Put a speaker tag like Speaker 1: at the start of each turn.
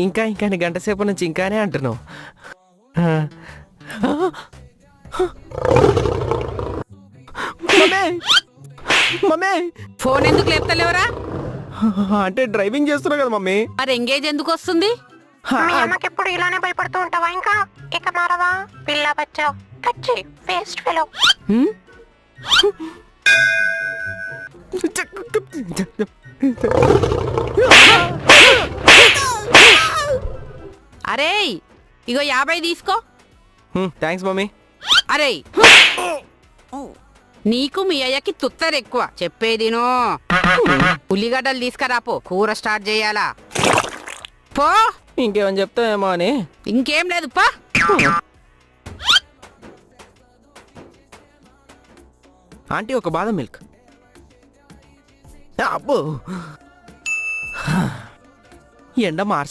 Speaker 1: ఇంకా ఇంకా అని గంట సేపు నుంచి ఇంకానే అంటున్నావు. మమ్మీ మమ్మీ
Speaker 2: ఫోన్ ఎందుకు లేపుతలేవరా?
Speaker 1: అంటే డ్రైవింగ్ చేస్తున్నా కదా మమ్మీ.
Speaker 2: మరి ఎంగేజ్ ఎందుకు వస్తుంది?
Speaker 3: మీ అమ్మకెప్పుడు ఇలానే భయపడుతూ ఉంటావా? ఇంకా ఇక మారవా? పిల్ల బచ్చా కచ్చి వేస్ట్ ఫెలో.
Speaker 2: అరే ఇగో 50 తీసుకో.
Speaker 1: Thanks mummy.
Speaker 2: అరే నీకు మీ అయ్యకి తుత్తరు ఎక్కువ. చెప్పేదినో. ఉల్లిగడ్డలు తీసుకురాపో, కూర స్టార్ట్ చేయాలా. పో.
Speaker 1: ఇంకేమని చెప్తావేమో అని.
Speaker 2: ఇంకేం లేదు పా.
Speaker 1: ఆంటీ ఒక బాదం మిల్క్. అబ్బో ఎండ మార్చి